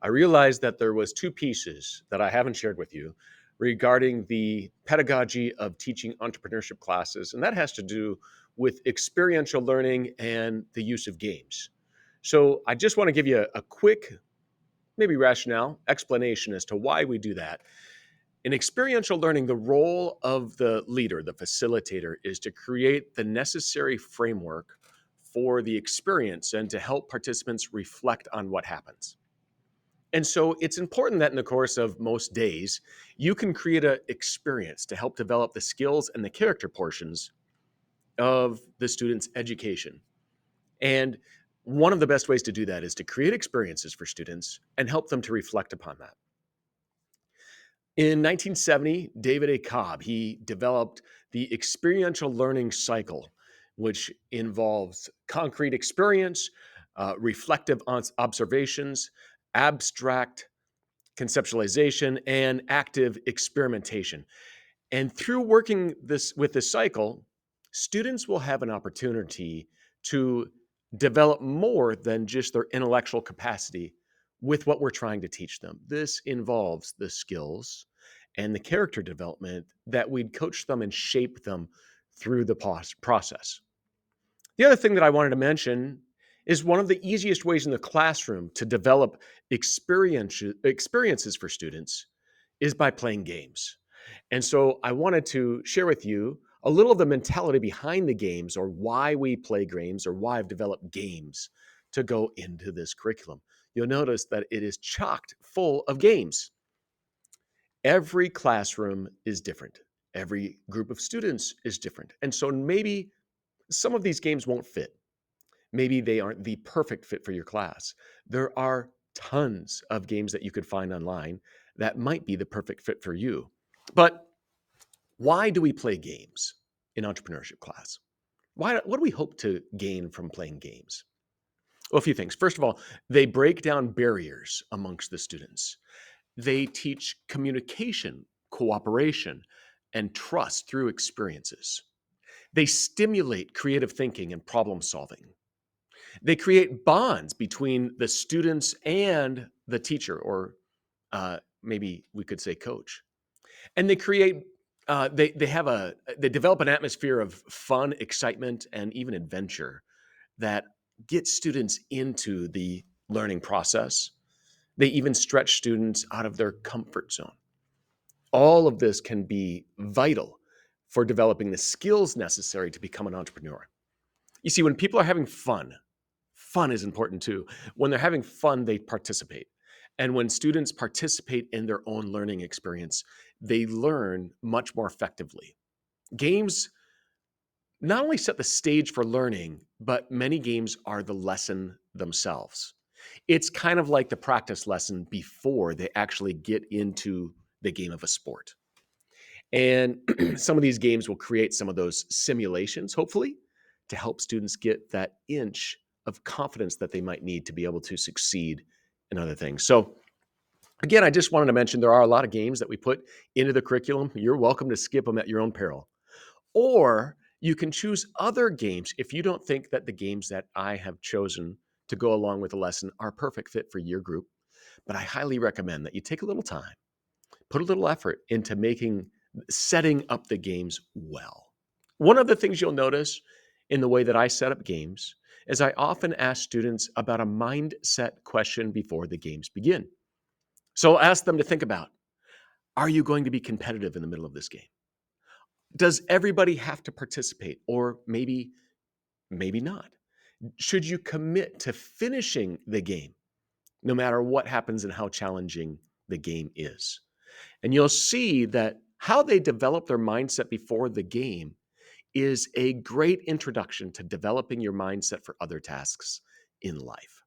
I realized that there was two pieces that I haven't shared with you regarding the pedagogy of teaching entrepreneurship classes, and that has to do with experiential learning and the use of games. So I just want to give you a quick, maybe rationale explanation as to why we do that. In experiential learning, the role of the leader, the facilitator, is to create the necessary framework for the experience and to help participants reflect on what happens. And so it's important that in the course of most days, you can create an experience to help develop the skills and the character portions of the student's education. And one of the best ways to do that is to create experiences for students and help them to reflect upon that. In 1970, David A. Cobb, he developed the experiential learning cycle, which involves concrete experience, reflective observations, abstract conceptualization, and active experimentation. And through working this cycle, students will have an opportunity to develop more than just their intellectual capacity with what we're trying to teach them. This involves the skills and the character development that we'd coach them and shape them through the process. The other thing that I wanted to mention is one of the easiest ways in the classroom to develop experiences for students is by playing games. And so I wanted to share with you a little of the mentality behind the games, or why we play games, or why I've developed games to go into this curriculum. You'll notice that it is chocked full of games. Every classroom is different. Every group of students is different. And so maybe some of these games won't fit. Maybe they aren't the perfect fit for your class. There are tons of games that you could find online that might be the perfect fit for you. But why do we play games in entrepreneurship class? What do we hope to gain from playing games? Well, a few things. First of all, they break down barriers amongst the students. They teach communication, cooperation, and trust through experiences. They stimulate creative thinking and problem solving. They create bonds between the students and the teacher, or maybe we could say coach. And they create, they develop an atmosphere of fun, excitement, and even adventure that gets students into the learning process. They even stretch students out of their comfort zone. All of this can be vital for developing the skills necessary to become an entrepreneur. You see, when people are having fun, fun is important too. When they're having fun, they participate. And when students participate in their own learning experience, they learn much more effectively. Games not only set the stage for learning, but many games are the lesson themselves. It's kind of like the practice lesson before they actually get into the game of a sport. And some of these games will create some of those simulations, hopefully, to help students get that inch of confidence that they might need to be able to succeed in other things. So, again, I just wanted to mention there are a lot of games that we put into the curriculum. You're welcome to skip them at your own peril. Or you can choose other games if you don't think that the games that I have chosen to go along with the lesson are a perfect fit for your group. But I highly recommend that you take a little time, put a little effort into setting up the games well. One of the things you'll notice in the way that I set up games is I often ask students about a mindset question before the games begin. So I'll ask them to think about, are you going to be competitive in the middle of this game? Does everybody have to participate? Or maybe not. Should you commit to finishing the game, no matter what happens and how challenging the game is? And you'll see that how they develop their mindset before the game is a great introduction to developing your mindset for other tasks in life.